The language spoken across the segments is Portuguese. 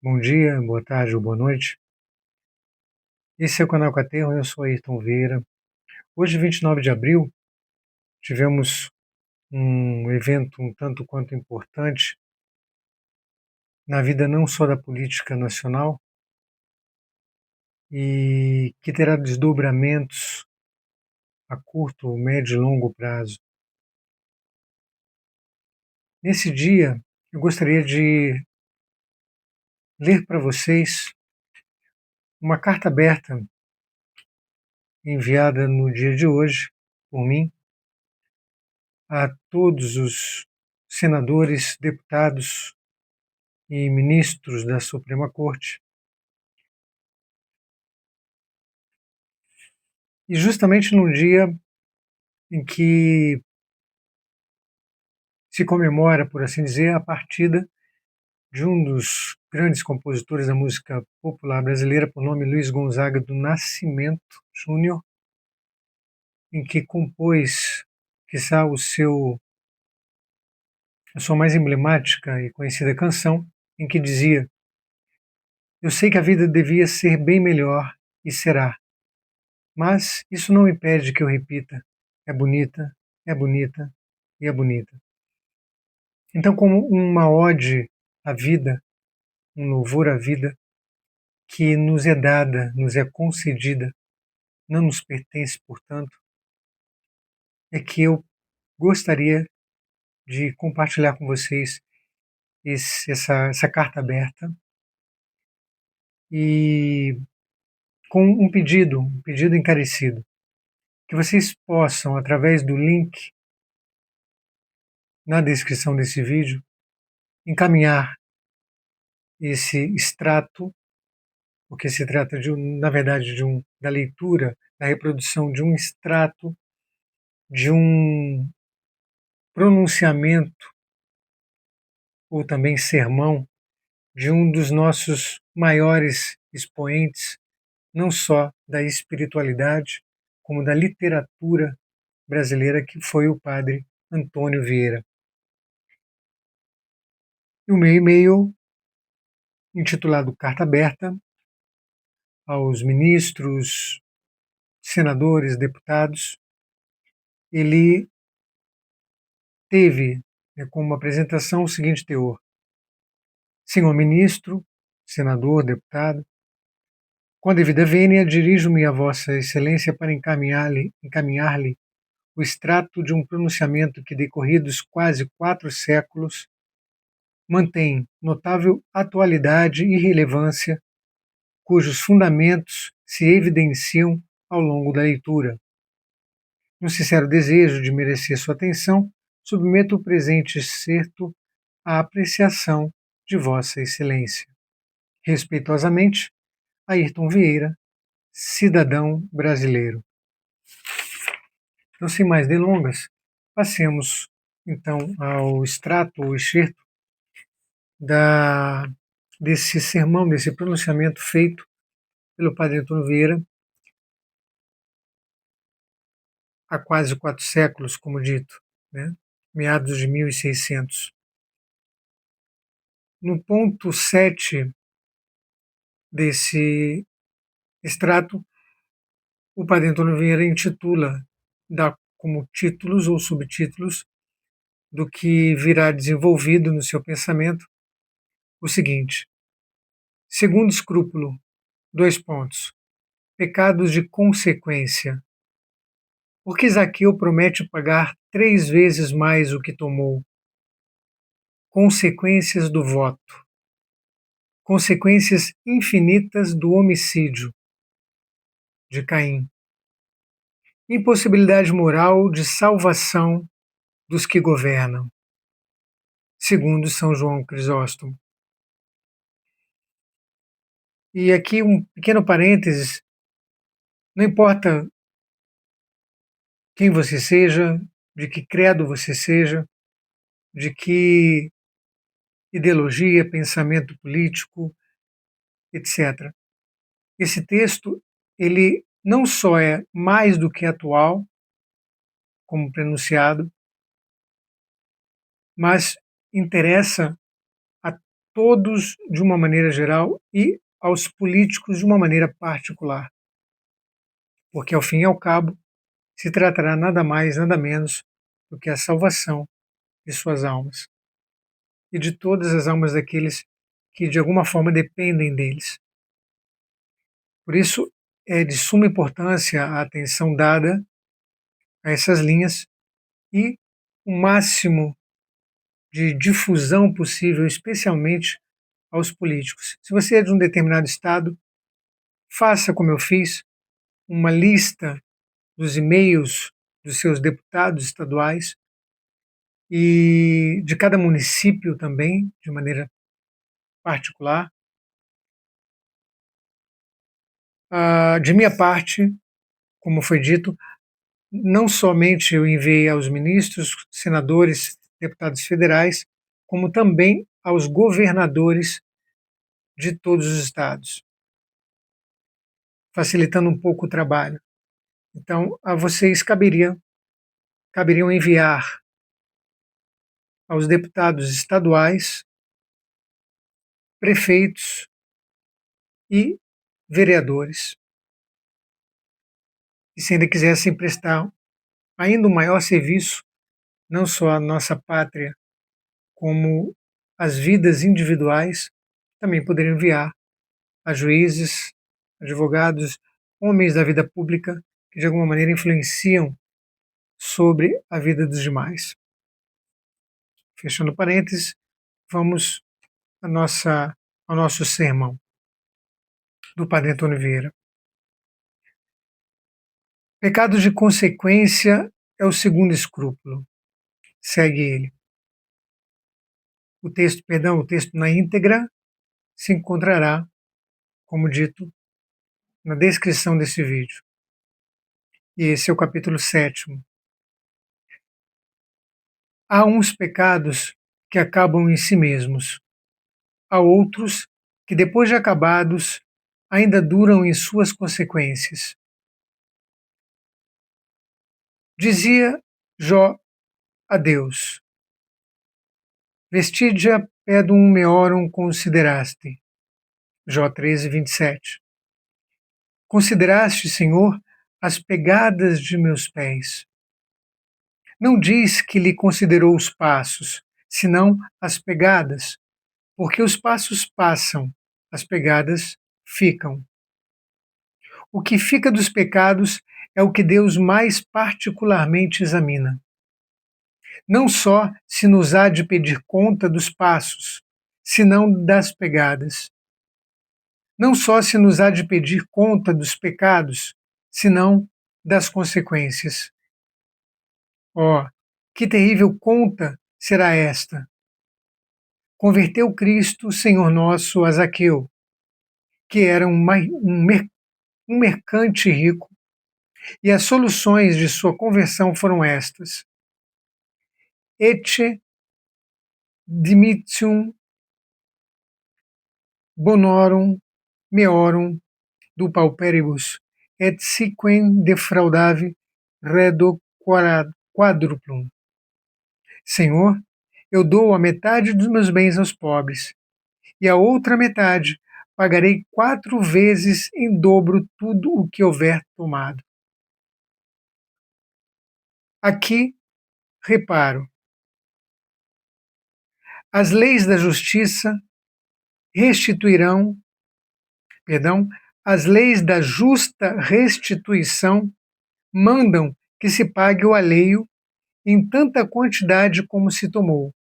Bom dia, boa tarde ou boa noite. Esse é o canal Caterro, eu sou Ayrton Vieira. Hoje, 29 de abril, tivemos um evento um tanto quanto importante na vida não só da política nacional e que terá desdobramentos a curto, médio e longo prazo. Nesse dia, eu gostaria de ler para vocês uma carta aberta enviada no dia de hoje por mim a todos os senadores, deputados e ministros da Suprema Corte. E justamente no dia em que se comemora, por assim dizer, a partida de um dos grandes compositores da música popular brasileira, por nome Luiz Gonzaga do Nascimento Júnior, em que compôs, quiçá, a sua mais emblemática e conhecida canção, em que dizia: "Eu sei que a vida devia ser bem melhor e será, mas isso não impede que eu repita: é bonita, é bonita e é bonita." Então, como uma ode à vida, um louvor à vida que nos é dada, nos é concedida, não nos pertence, portanto, é que eu gostaria de compartilhar com vocês essa carta aberta e com um pedido encarecido, que vocês possam, através do link na descrição desse vídeo, encaminhar esse extrato, porque se trata na verdade, da leitura, da reprodução de um extrato de um pronunciamento ou também sermão de um dos nossos maiores expoentes, não só da espiritualidade, como da literatura brasileira, que foi o padre Antônio Vieira. E o meu e-mail, intitulado Carta Aberta, aos ministros, senadores, deputados, ele teve como apresentação o seguinte teor: senhor ministro, senador, deputado, com a devida vênia, dirijo-me a Vossa Excelência para encaminhar-lhe o extrato de um pronunciamento que, decorridos quase 4 séculos, mantém notável atualidade e relevância, cujos fundamentos se evidenciam ao longo da leitura. No sincero desejo de merecer sua atenção, submeto o presente excerto à apreciação de Vossa Excelência. Respeitosamente, Ayrton Vieira, cidadão brasileiro. Então, sem mais delongas, passemos então ao extrato ou excerto desse sermão, desse pronunciamento feito pelo padre Antônio Vieira há quase 4 séculos, como dito, né? Meados de 1600. No ponto 7 desse extrato, o padre Antônio Vieira dá como títulos ou subtítulos do que virá desenvolvido no seu pensamento o seguinte: segundo escrúpulo, 2 pontos, pecados de consequência. Porque Zaqueu promete pagar 3 vezes mais o que tomou. Consequências do voto. Consequências infinitas do homicídio de Caim. Impossibilidade moral de salvação dos que governam. Segundo São João Crisóstomo. E aqui um pequeno parênteses: não importa quem você seja, de que credo você seja, de que ideologia, pensamento político, etc. Esse texto, ele não só é mais do que atual, como pronunciado, mas interessa a todos de uma maneira geral e aos políticos de uma maneira particular, porque ao fim e ao cabo se tratará nada mais, nada menos do que a salvação de suas almas e de todas as almas daqueles que de alguma forma dependem deles. Por isso é de suma importância a atenção dada a essas linhas e o máximo de difusão possível, especialmente aos políticos. Se você é de um determinado estado, faça como eu fiz, uma lista dos e-mails dos seus deputados estaduais e de cada município também, de maneira particular. De minha parte, como foi dito, não somente eu enviei aos ministros, senadores, deputados federais, como também aos governadores de todos os estados, facilitando um pouco o trabalho. Então, a vocês caberiam enviar aos deputados estaduais, prefeitos e vereadores. E se ainda quisessem prestar ainda um maior serviço, não só à nossa pátria, como às vidas individuais, também poderiam enviar a juízes, advogados, homens da vida pública que de alguma maneira influenciam sobre a vida dos demais. Fechando parênteses, vamos ao nosso sermão do Padre Antônio Vieira. Pecado de consequência é o segundo escrúpulo. Segue ele. O texto na íntegra se encontrará, como dito, na descrição desse vídeo. E esse é o capítulo 7º. Há uns pecados que acabam em si mesmos. Há outros que, depois de acabados, ainda duram em suas consequências. Dizia Jó a Deus: Vestigia pedum meorum consideraste. Jó 13:27. Consideraste, Senhor, as pegadas de meus pés. Não diz que lhe considerou os passos, senão as pegadas, porque os passos passam, as pegadas ficam. O que fica dos pecados é o que Deus mais particularmente examina. Não só se nos há de pedir conta dos passos, senão das pegadas. Não só se nos há de pedir conta dos pecados, senão das consequências. Oh, que terrível conta será esta! Converteu Cristo, Senhor nosso, a Zaqueu, que era um mercante rico, e as soluções de sua conversão foram estas: Ecce dimitium bonorum meorum do pauperibus, et sequem defraudavi redo quadruplum. Senhor, eu dou a metade dos meus bens aos pobres, e a outra metade pagarei 4 vezes em dobro tudo o que houver tomado. Aqui, reparo, as leis da justiça restituirão, as leis da justa restituição mandam que se pague o alheio em tanta quantidade como se tomou.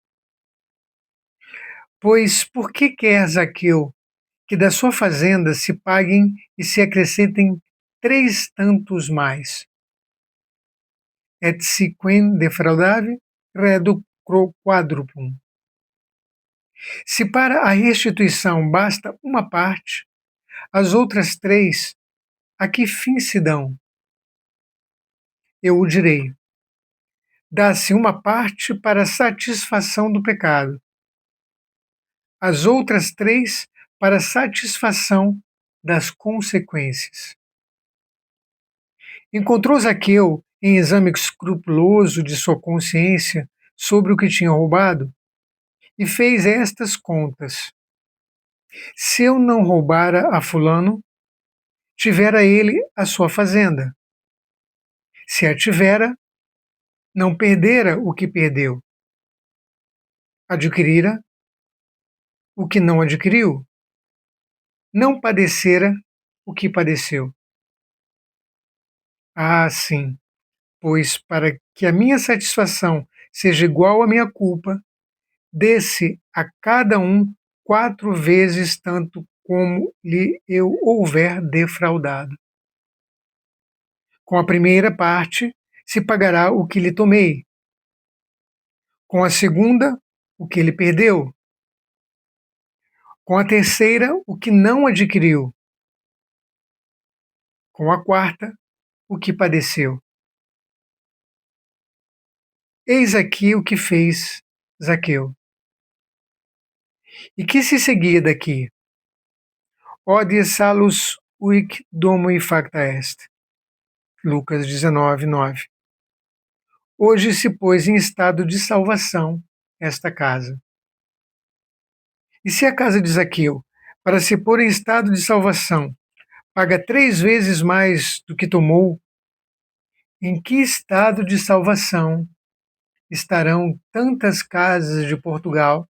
Pois por que quer Zaqueu que da sua fazenda se paguem e se acrescentem 3 tantos mais? Et sequem defraudavi redo quadruplum. Se para a restituição basta uma parte, as outras 3, a que fim se dão? Eu o direi. Dá-se uma parte para a satisfação do pecado, as outras 3 para a satisfação das consequências. Encontrou Zaqueu, em exame escrupuloso de sua consciência sobre o que tinha roubado, e fez estas contas. Se eu não roubara a fulano, tivera ele a sua fazenda. Se a tivera, não perdera o que perdeu. Adquirira o que não adquiriu. Não padecera o que padeceu. Ah, sim, pois para que a minha satisfação seja igual à minha culpa, dê-se a cada um 4 vezes tanto como lhe eu houver defraudado. Com a primeira parte se pagará o que lhe tomei, com a segunda o que ele perdeu, com a terceira o que não adquiriu, com a quarta o que padeceu. Eis aqui o que fez Zaqueu. E que se seguia daqui? Ode salus uic domo facta est. Lucas 19:9. Hoje se pôs em estado de salvação esta casa. E se a casa de Zaqueu, para se pôr em estado de salvação, paga 3 vezes mais do que tomou, em que estado de salvação estarão tantas casas de Portugal,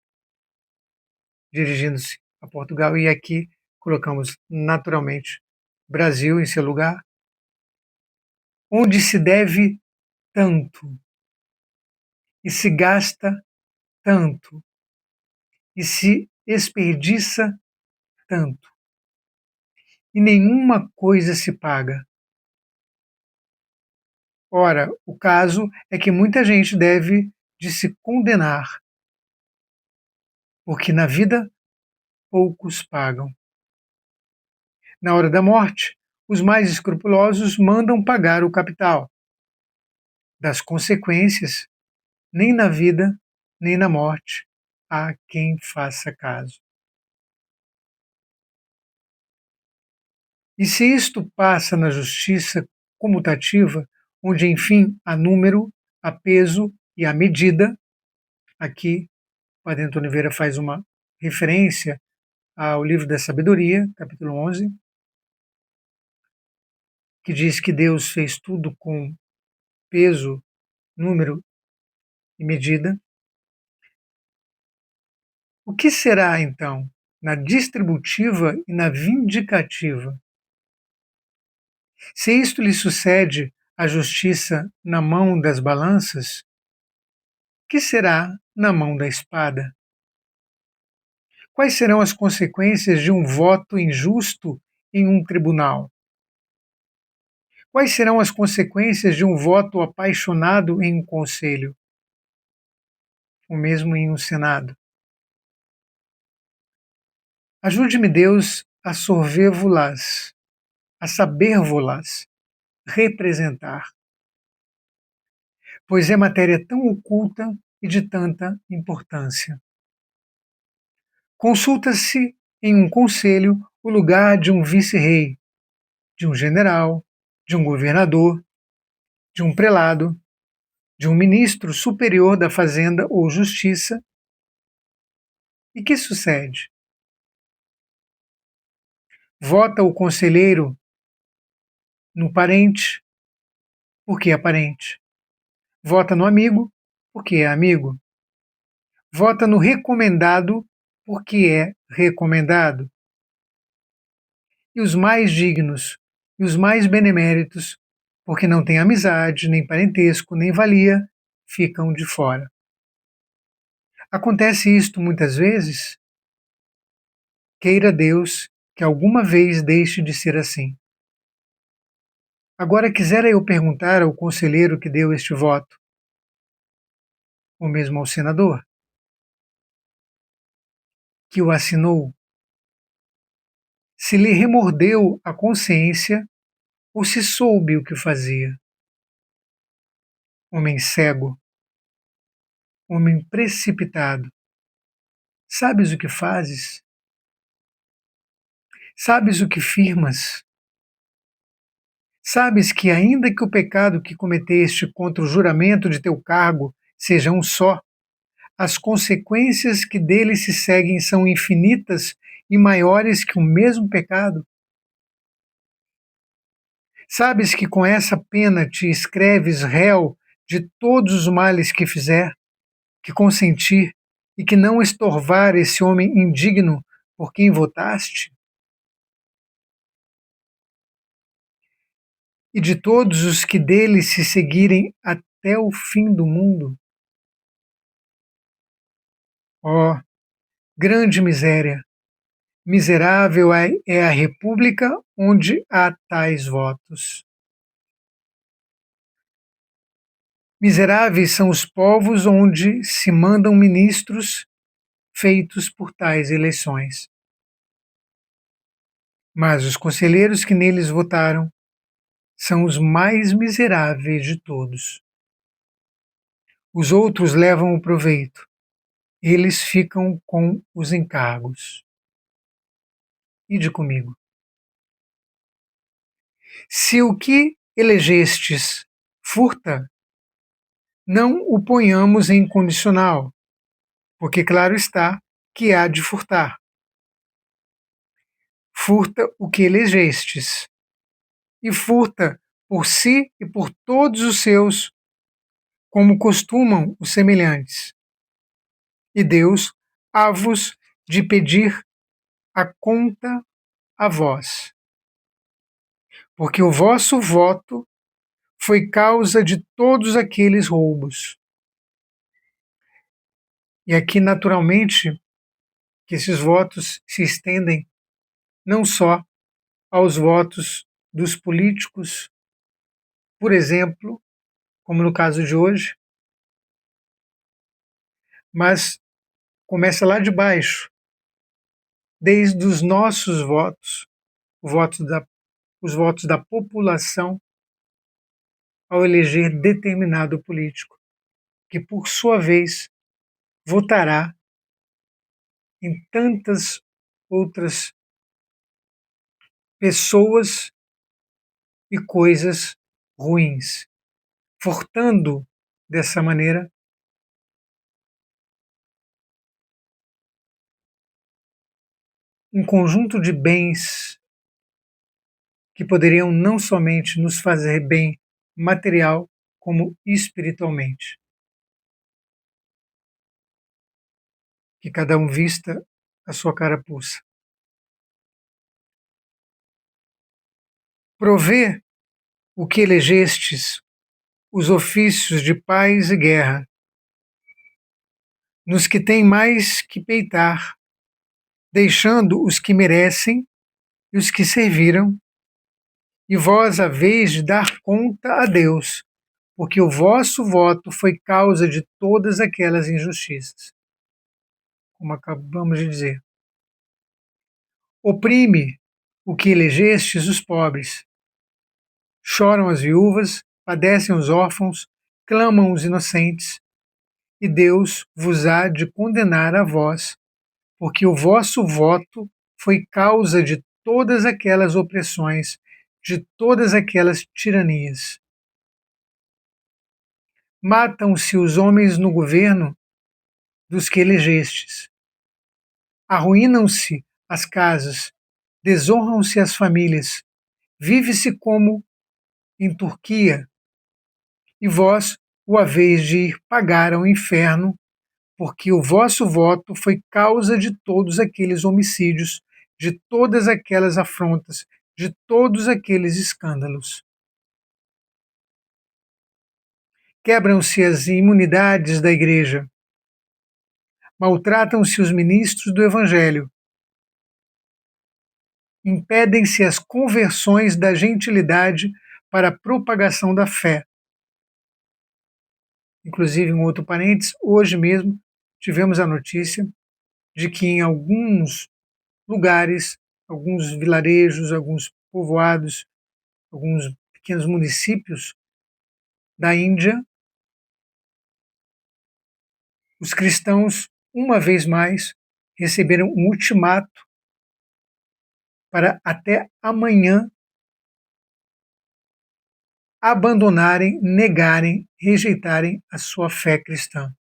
dirigindo-se a Portugal, e aqui colocamos naturalmente Brasil em seu lugar, onde se deve tanto, e se gasta tanto, e se desperdiça tanto, e nenhuma coisa se paga. Ora, o caso é que muita gente deve de se condenar, porque na vida poucos pagam. Na hora da morte, os mais escrupulosos mandam pagar o capital. Das consequências, nem na vida, nem na morte, há quem faça caso. E se isto passa na justiça comutativa, onde enfim há número, há peso e há medida, aqui o Padre Antônio Vieira faz uma referência ao livro da Sabedoria, capítulo 11, que diz que Deus fez tudo com peso, número e medida. O que será, então, na distributiva e na vindicativa? Se isto lhe sucede à justiça na mão das balanças, que será na mão da espada? Quais serão as consequências de um voto injusto em um tribunal? Quais serão as consequências de um voto apaixonado em um conselho? Ou mesmo em um senado? Ajude-me, Deus, a sorver-vo-las, a saber-vo-las representar, pois é matéria tão oculta e de tanta importância. Consulta-se em um conselho o lugar de um vice-rei, de um general, de um governador, de um prelado, de um ministro superior da Fazenda ou Justiça. E que sucede? Vota o conselheiro no parente, porque é parente. Vota no amigo, porque é amigo. Vota no recomendado, porque é recomendado. E os mais dignos e os mais beneméritos, porque não têm amizade, nem parentesco, nem valia, ficam de fora. Acontece isto muitas vezes? Queira Deus que alguma vez deixe de ser assim. Agora quisera eu perguntar ao conselheiro que deu este voto, ou mesmo ao senador, que o assinou, se lhe remordeu a consciência ou se soube o que fazia. Homem cego, homem precipitado, sabes o que fazes? Sabes o que firmas? Sabes que, ainda que o pecado que cometeste contra o juramento de teu cargo seja um só, as consequências que dele se seguem são infinitas e maiores que o mesmo pecado? Sabes que com essa pena te escreves réu de todos os males que fizer, que consentir, e que não estorvar esse homem indigno por quem votaste? E de todos os que dele se seguirem até o fim do mundo? Ó, grande miséria! Miserável é a república onde há tais votos. Miseráveis são os povos onde se mandam ministros feitos por tais eleições. Mas os conselheiros que neles votaram são os mais miseráveis de todos. Os outros levam o proveito, eles ficam com os encargos. Ide comigo. Se o que elegestes furta, não o ponhamos em condicional, porque claro está que há de furtar. Furta o que elegestes, e furta por si e por todos os seus, como costumam os semelhantes. E Deus há-vos de pedir a conta a vós, porque o vosso voto foi causa de todos aqueles roubos. E aqui, naturalmente, que esses votos se estendem não só aos votos dos políticos, por exemplo, como no caso de hoje, mas começa lá de baixo, desde os nossos votos, os votos da população ao eleger determinado político, que por sua vez votará em tantas outras pessoas e coisas ruins, furtando dessa maneira um conjunto de bens que poderiam não somente nos fazer bem material, como espiritualmente. Que cada um vista a sua carapuça. Provê o que elegestes, os ofícios de paz e guerra, nos que têm mais que peitar, deixando os que merecem e os que serviram, e vós haveis de dar conta a Deus, porque o vosso voto foi causa de todas aquelas injustiças. Como acabamos de dizer. Oprime o que elegestes os pobres. Choram as viúvas, padecem os órfãos, clamam os inocentes, e Deus vos há de condenar a vós, porque o vosso voto foi causa de todas aquelas opressões, de todas aquelas tiranias. Matam-se os homens no governo dos que elegestes. Arruinam-se as casas, desonram-se as famílias, vive-se como em Turquia, e vós o haveis de ir pagar ao inferno, porque o vosso voto foi causa de todos aqueles homicídios, de todas aquelas afrontas, de todos aqueles escândalos. Quebram-se as imunidades da igreja, maltratam-se os ministros do evangelho, impedem-se as conversões da gentilidade para a propagação da fé. Inclusive, um outro parênteses, hoje mesmo tivemos a notícia de que em alguns lugares, alguns vilarejos, alguns povoados, alguns pequenos municípios da Índia, os cristãos, uma vez mais, receberam um ultimato para até amanhã abandonarem, negarem, rejeitarem a sua fé cristã,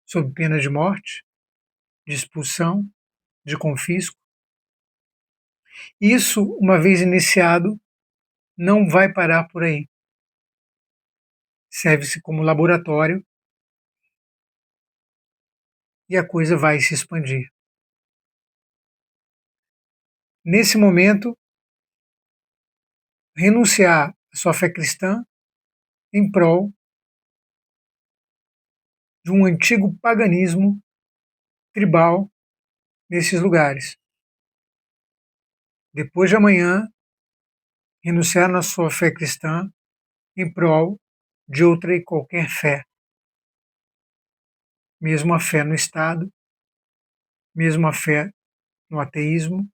sob pena de morte, de expulsão, de confisco. Isso, uma vez iniciado, não vai parar por aí. Serve-se como laboratório e a coisa vai se expandir. Nesse momento, renunciar à sua fé cristã em prol de um antigo paganismo tribal nesses lugares. Depois de amanhã, renunciar na sua fé cristã em prol de outra e qualquer fé. Mesmo a fé no Estado, mesmo a fé no ateísmo,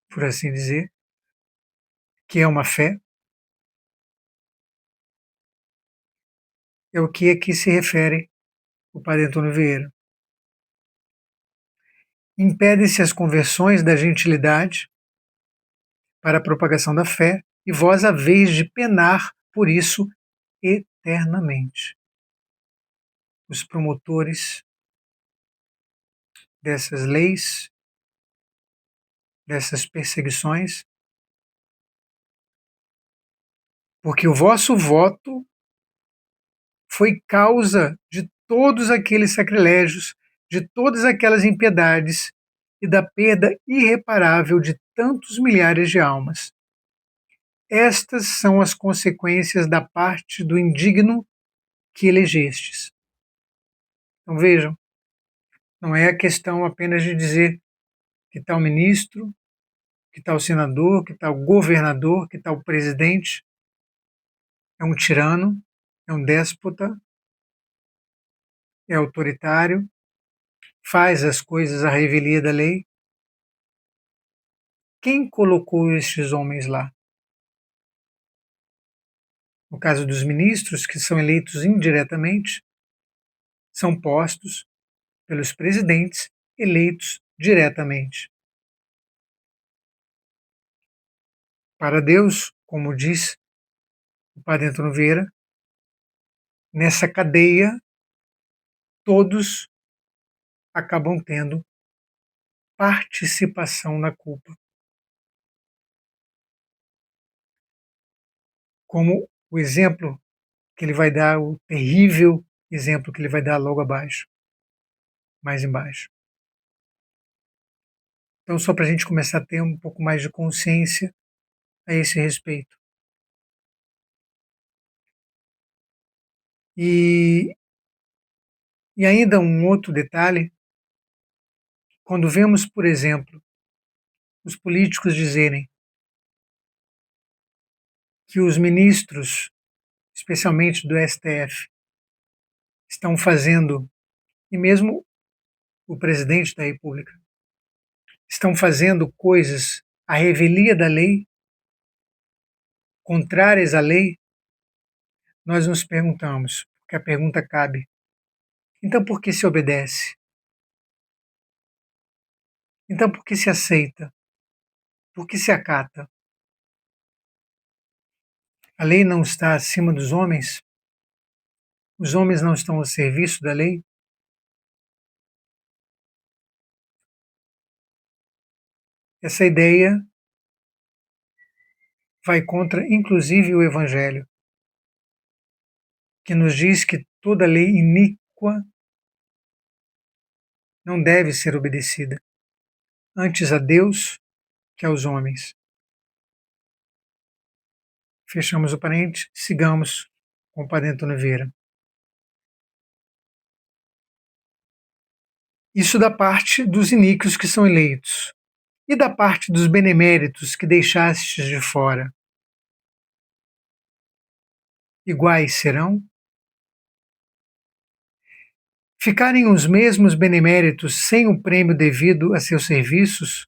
por assim dizer, que é uma fé, é o que aqui se refere o Padre Antônio Vieira. Impedem-se as conversões da gentilidade para a propagação da fé, e vós haveis de penar por isso eternamente. Os promotores dessas leis, dessas perseguições, porque o vosso voto foi causa de todos aqueles sacrilégios, de todas aquelas impiedades e da perda irreparável de tantos milhares de almas. Estas são as consequências da parte do indigno que elegestes. Então vejam, não é a questão apenas de dizer que tal ministro, que tal senador, que tal governador, que tal presidente é um tirano, é um déspota, é autoritário, faz as coisas à revelia da lei. Quem colocou estes homens lá? No caso dos ministros, que são eleitos indiretamente, são postos pelos presidentes eleitos diretamente. Para Deus, como diz o Padre Antônio Vieira, nessa cadeia, todos acabam tendo participação na culpa. Como o exemplo que ele vai dar, o terrível exemplo que ele vai dar logo abaixo, mais embaixo. Então, só para a gente começar a ter um pouco mais de consciência a esse respeito. E ainda um outro detalhe, quando vemos, por exemplo, os políticos dizerem que os ministros, especialmente do STF, estão fazendo, e mesmo o presidente da República, estão fazendo coisas à revelia da lei, contrárias à lei, nós nos perguntamos, porque a pergunta cabe, então por que se obedece? Então por que se aceita? Por que se acata? A lei não está acima dos homens? Os homens não estão ao serviço da lei? Essa ideia vai contra, inclusive, o Evangelho, que nos diz que toda lei iníqua não deve ser obedecida, antes a Deus que aos homens. Fechamos o parênteses, sigamos com o Padre Antônio Vieira. Isso da parte dos iníquos que são eleitos. E da parte dos beneméritos que deixastes de fora? Iguais serão? Ficarem os mesmos beneméritos sem o prêmio devido a seus serviços?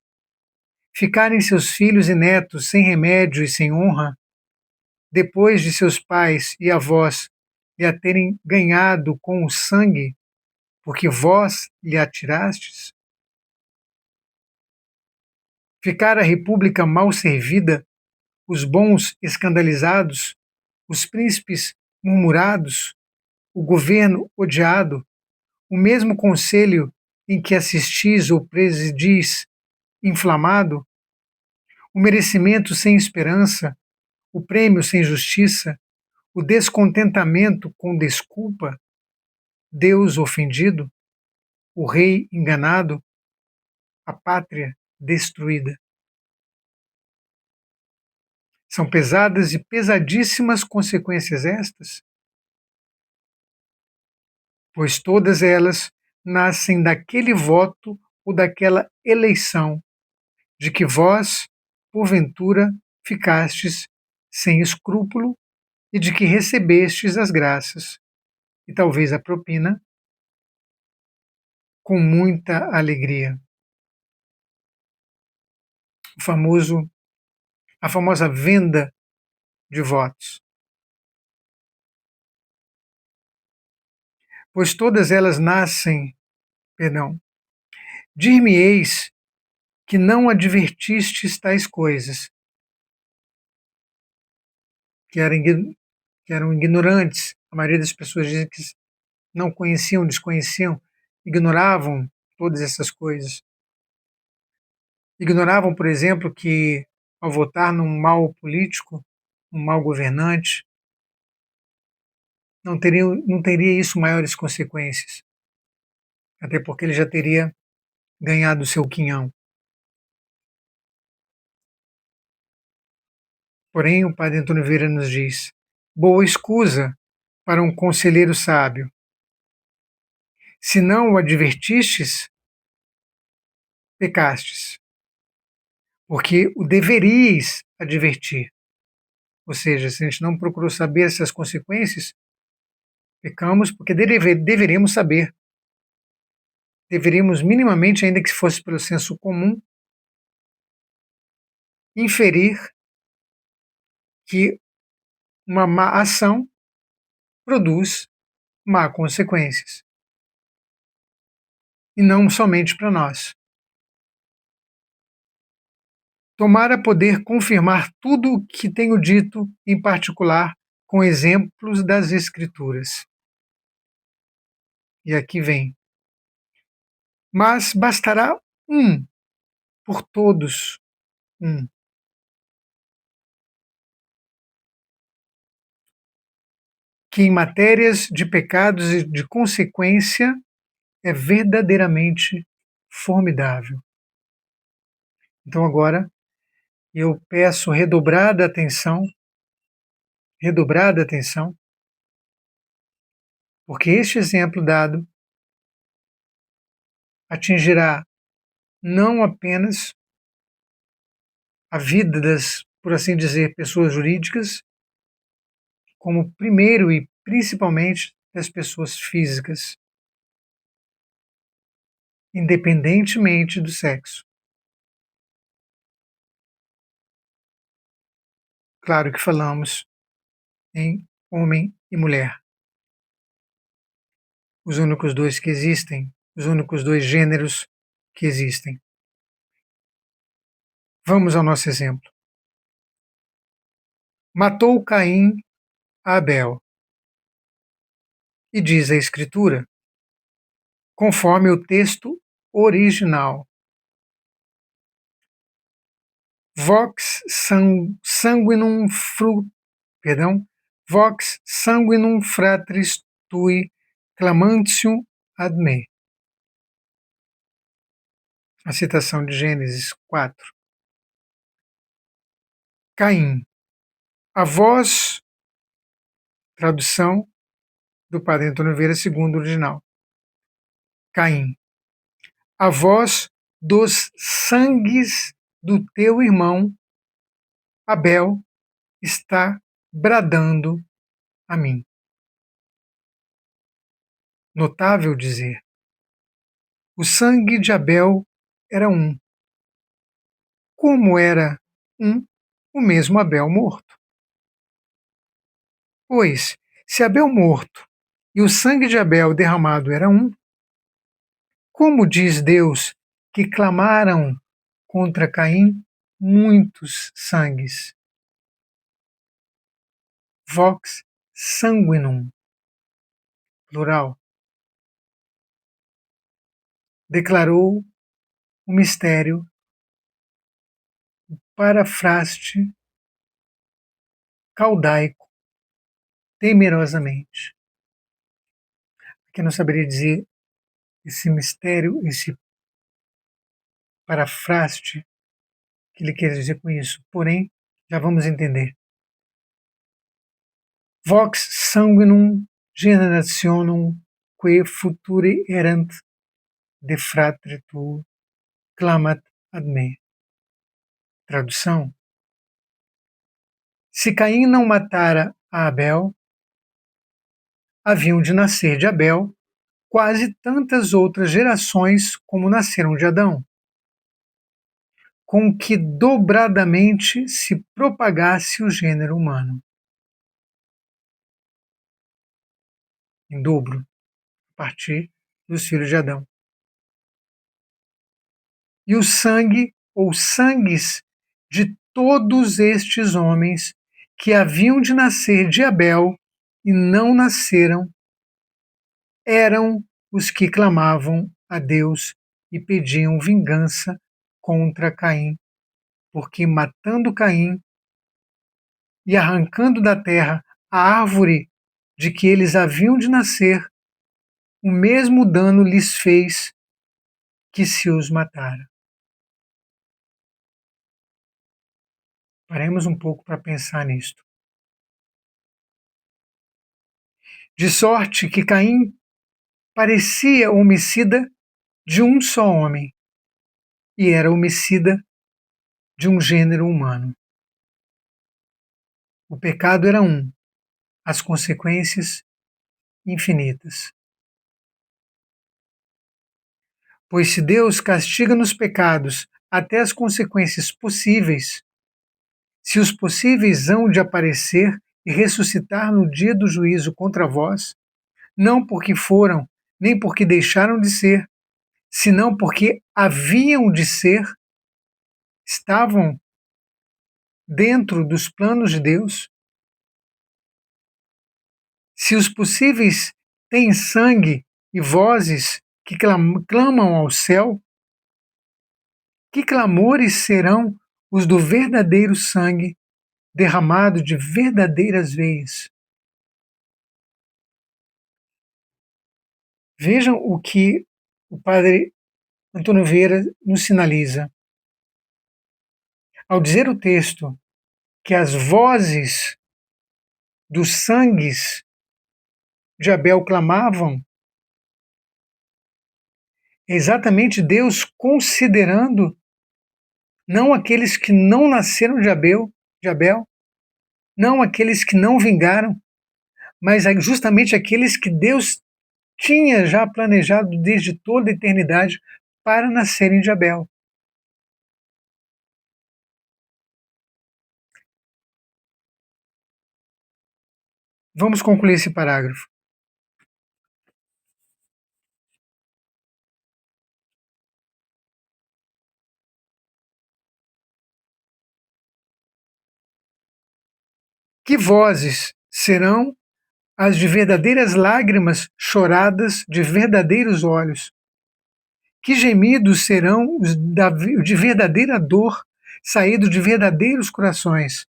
Ficarem seus filhos e netos sem remédio e sem honra? Depois de seus pais e avós lhe a terem ganhado com o sangue, porque vós lhe atirastes? Ficar a república mal servida, os bons escandalizados, os príncipes murmurados, o governo odiado, o mesmo conselho em que assistis ou presidis inflamado, o merecimento sem esperança, o prêmio sem justiça, o descontentamento com desculpa, Deus ofendido, o rei enganado, a pátria destruída. São pesadas e pesadíssimas consequências estas, pois todas elas nascem daquele voto ou daquela eleição de que vós, porventura, ficastes sem escrúpulo e de que recebestes as graças e talvez a propina com muita alegria. O famoso, a famosa venda de votos. Pois todas elas nascem, dir-me-eis que não advertistes tais coisas, que eram ignorantes. A maioria das pessoas dizem que não conheciam, desconheciam, ignoravam todas essas coisas. Ignoravam, por exemplo, que ao votar num mau político, um mau governante, não teria isso maiores consequências, até porque ele já teria ganhado o seu quinhão. Porém, o padre Antônio Vieira nos diz: boa escusa para um conselheiro sábio. Se não o advertistes, pecastes, porque o deveríeis advertir. Ou seja, se a gente não procurou saber essas consequências, pecamos porque deveríamos saber. Deveríamos minimamente, ainda que fosse pelo senso comum, inferir que uma má ação produz má consequências. E não somente para nós. Tomara poder confirmar tudo o que tenho dito, em particular com exemplos das Escrituras. E aqui vem. Mas bastará um por todos, um. Que em matérias de pecados e de consequência é verdadeiramente formidável. Então agora eu peço redobrada atenção, porque este exemplo dado atingirá não apenas a vida das, por assim dizer, pessoas jurídicas, como primeiro e principalmente das pessoas físicas, independentemente do sexo. Claro que falamos em homem e mulher. Os únicos dois que existem, os únicos dois gêneros que existem. Vamos ao nosso exemplo. Matou Caim a Abel. E diz a Escritura, conforme o texto original: Vox sanguinum Vox sanguinum fratris tui clamantium ad me. A citação de Gênesis 4. Caim. A voz, tradução do padre Antônio Vieira, segundo o original. Caim. A voz dos sangues do teu irmão Abel está bradando a mim. Notável dizer. O sangue de Abel era um. Como era um, o mesmo Abel morto? Pois, se Abel morto e o sangue de Abel derramado era um, como diz Deus que clamaram contra Caim muitos sangues? Vox sanguinum, plural. Declarou o mistério parafraste caudaico temerosamente. Aqui eu não saberia dizer esse mistério, esse parafraste, que ele quer dizer com isso. Porém, já vamos entender. Vox sanguinum generationum que futuri erant de fratre tu clamat ad me. Tradução: se Caim não matara a Abel, haviam de nascer de Abel quase tantas outras gerações como nasceram de Adão, com que dobradamente se propagasse o gênero humano. Em dobro, a partir dos filhos de Adão. E o sangue, ou sangues, de todos estes homens que haviam de nascer de Abel e não nasceram, eram os que clamavam a Deus e pediam vingança contra Caim, porque matando Caim e arrancando da terra a árvore de que eles haviam de nascer, o mesmo dano lhes fez que se os matara. Paremos um pouco para pensar nisto. De sorte que Caim parecia homicida de um só homem e era homicida de um gênero humano. O pecado era um, as consequências infinitas. Pois se Deus castiga nos pecados até as consequências possíveis, se os possíveis hão de aparecer e ressuscitar no dia do juízo contra vós, não porque foram, nem porque deixaram de ser, senão porque haviam de ser, estavam dentro dos planos de Deus, se os possíveis têm sangue e vozes que clamam ao céu, que clamores serão os do verdadeiro sangue derramado de verdadeiras veias? Vejam o que o padre Antônio Vieira nos sinaliza. Ao dizer o texto que as vozes dos sangues de Abel clamavam, é exatamente Deus considerando não aqueles que não nasceram de Abel, não aqueles que não vingaram, mas justamente aqueles que Deus tinha já planejado desde toda a eternidade para nascerem de Abel. Vamos concluir esse parágrafo. Que vozes serão as de verdadeiras lágrimas choradas de verdadeiros olhos? Que gemidos serão os de verdadeira dor saídos de verdadeiros corações?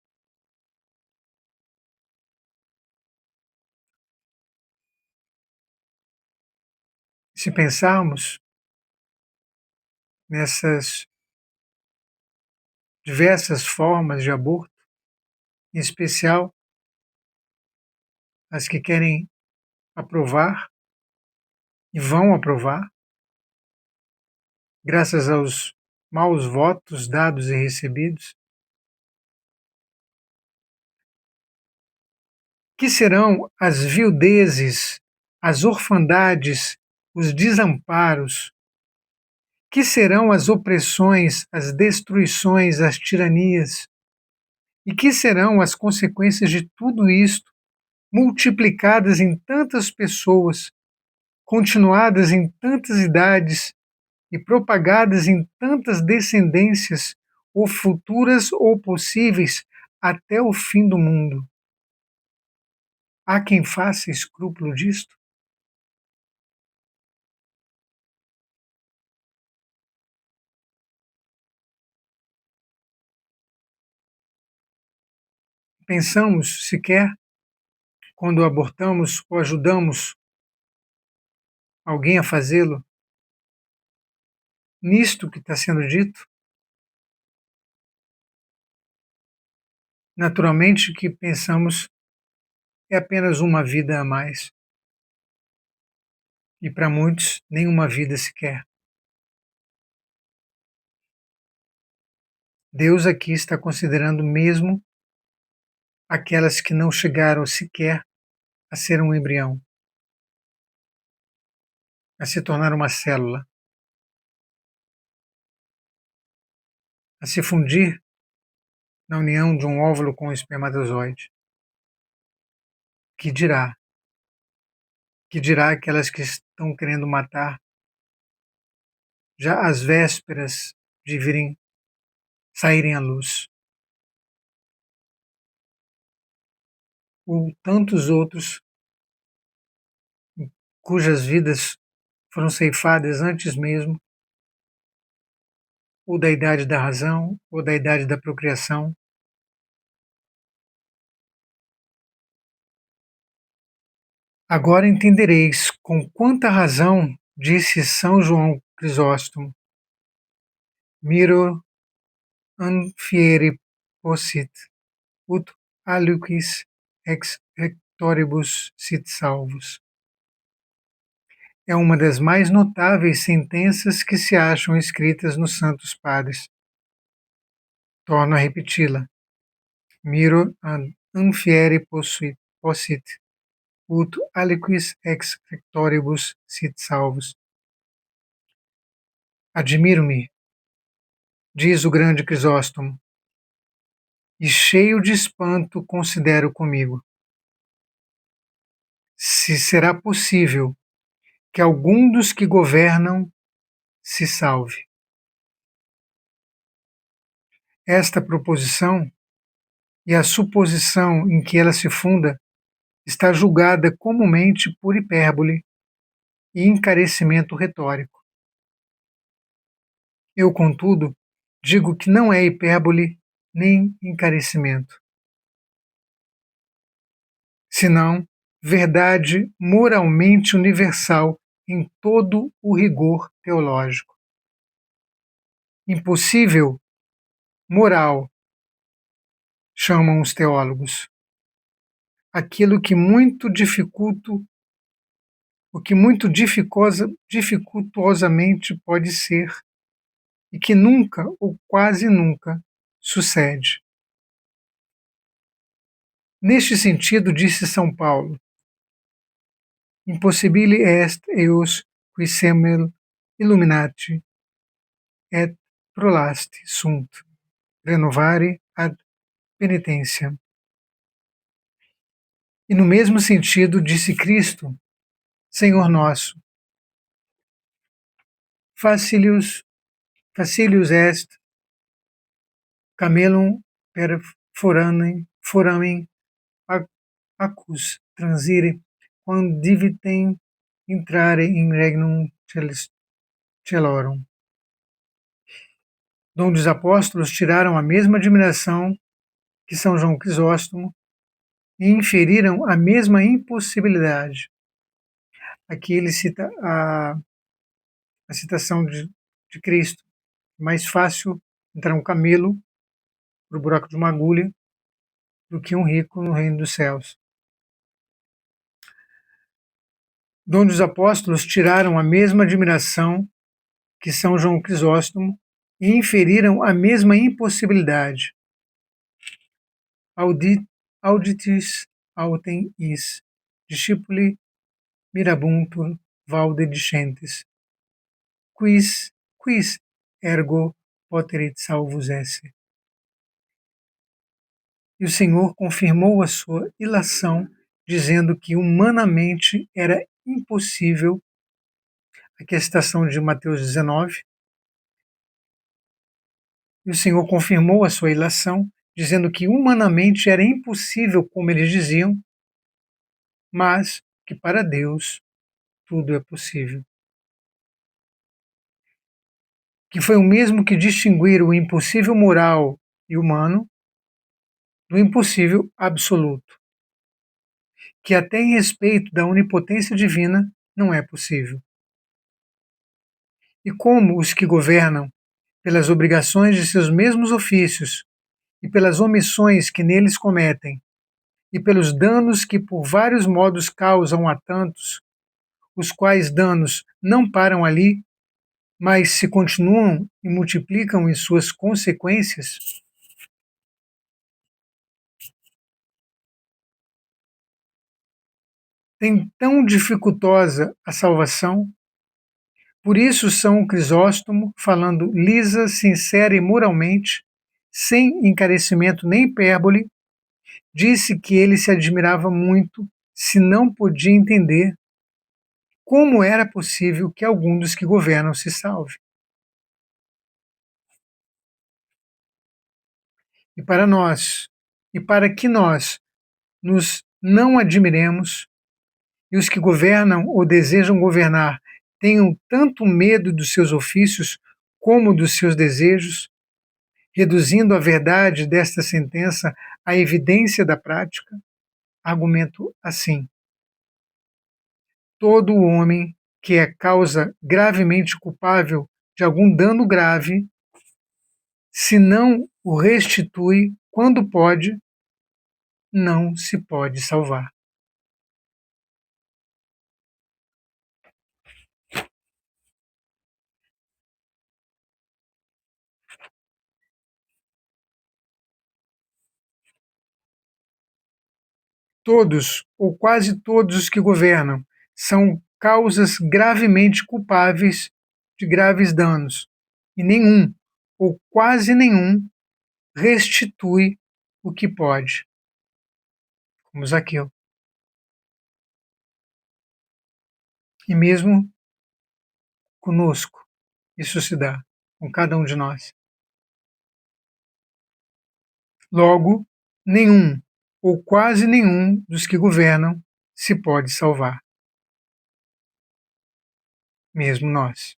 Se pensarmos nessas diversas formas de aborto, em especial as que querem aprovar e vão aprovar, graças aos maus votos dados e recebidos, que serão as viudezes, as orfandades, os desamparos, que serão as opressões, as destruições, as tiranias, e que serão as consequências de tudo isto, multiplicadas em tantas pessoas, continuadas em tantas idades e propagadas em tantas descendências, ou futuras ou possíveis, até o fim do mundo. Há quem faça escrúpulo disto? pensamos sequer quando abortamos ou ajudamos alguém a fazê-lo? Nisto que está sendo dito? Naturalmente que pensamos é apenas uma vida a mais. E para muitos, nenhuma vida sequer. Deus aqui está considerando mesmo aquelas que não chegaram sequer a ser um embrião, a se tornar uma célula, a se fundir na união de um óvulo com um espermatozoide. Que dirá? Que dirá aquelas que estão querendo matar já às vésperas de saírem à luz? Ou tantos outros cujas vidas foram ceifadas antes mesmo, ou da idade da razão, ou da idade da procriação. Agora entendereis com quanta razão disse São João Crisóstomo: Miro an fieri possit, ut aliquis ex rectoribus sit salvus. É uma das mais notáveis sentenças que se acham escritas nos Santos Padres. Torno a repeti-la. Miro an fieri possit, ut aliquis ex rectoribus sit salvus. Admiro-me, diz o grande Crisóstomo, e cheio de espanto considero comigo, se será possível que algum dos que governam se salve. Esta proposição e a suposição em que ela se funda está julgada comumente por hipérbole e encarecimento retórico. Eu, contudo, digo que não é hipérbole nem encarecimento, senão verdade moralmente universal em todo o rigor teológico. Impossível moral, chamam os teólogos, aquilo que muito o que muito dificultuosamente pode ser e que nunca ou quase nunca sucede. Neste sentido, disse São Paulo: Impossibile est eos qui semel illuminati et prolasti sunt renovare ad penitentiam. E no mesmo sentido, disse Cristo, Senhor nosso: Facilius est camelum per foramen acus transire quam divitem intrare in regnum celorum. Donde os apóstolos tiraram a mesma admiração que São João Crisóstomo e inferiram a mesma impossibilidade. Aqui ele cita a citação de Cristo: mais fácil entrar um camelo para o buraco de uma agulha do que um rico no reino dos céus. Donde os apóstolos tiraram a mesma admiração que São João Crisóstomo e inferiram a mesma impossibilidade. Auditis autem is, discipuli mirabuntur valde discentes, quis ergo poterit salvus esse. E o Senhor confirmou a sua ilação, dizendo que humanamente era impossível, aqui é a citação de Mateus 19, e o Senhor confirmou a sua ilação, dizendo que humanamente era impossível, como eles diziam, mas que para Deus tudo é possível. Que foi o mesmo que distinguir o impossível moral e humano do impossível absoluto, que até em respeito da onipotência divina não é possível. E como os que governam, pelas obrigações de seus mesmos ofícios e pelas omissões que neles cometem, e pelos danos que por vários modos causam a tantos, os quais danos não param ali, mas se continuam e multiplicam em suas consequências, tem tão dificultosa a salvação. Por isso São Crisóstomo, falando lisa, sincera e moralmente, sem encarecimento nem hipérbole, disse que ele se admirava muito, se não podia entender como era possível que algum dos que governam se salve. E para nós, e para que nós nos não admiremos, e os que governam ou desejam governar tenham tanto medo dos seus ofícios como dos seus desejos, reduzindo a verdade desta sentença à evidência da prática, argumento assim: todo homem que é causa gravemente culpável de algum dano grave, se não o restitui quando pode, não se pode salvar. Todos, ou quase todos os que governam, são causas gravemente culpáveis de graves danos, e nenhum, ou quase nenhum, restitui o que pode, como Zaqueu. E mesmo conosco, isso se dá, com cada um de nós. Logo, nenhum, ou quase nenhum, dos que governam se pode salvar, mesmo nós.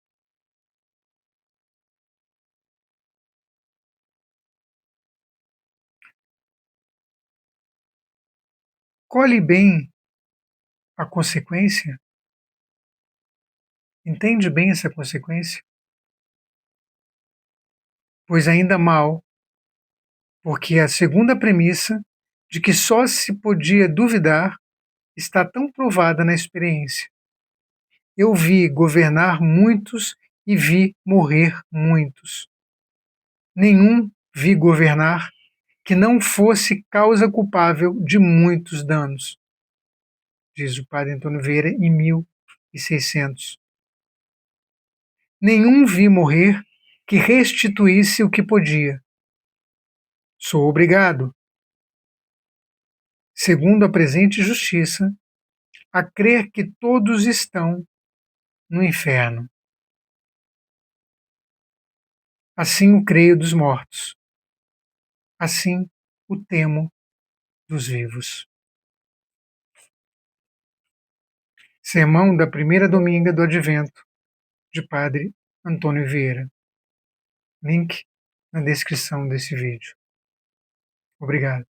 Colhe bem a consequência, entende bem essa consequência, pois ainda mal, porque a segunda premissa de que só se podia duvidar está tão provada na experiência. Eu vi governar muitos e vi morrer muitos. Nenhum vi governar que não fosse causa culpável de muitos danos, diz o padre Antônio Vieira em 1600. Nenhum vi morrer que restituísse o que podia. Sou obrigado, segundo a presente justiça, a crer que todos estão no inferno. Assim o creio dos mortos, assim o temo dos vivos. Sermão da primeira dominga do Advento, de Padre Antônio Vieira. Link na descrição desse vídeo. Obrigado.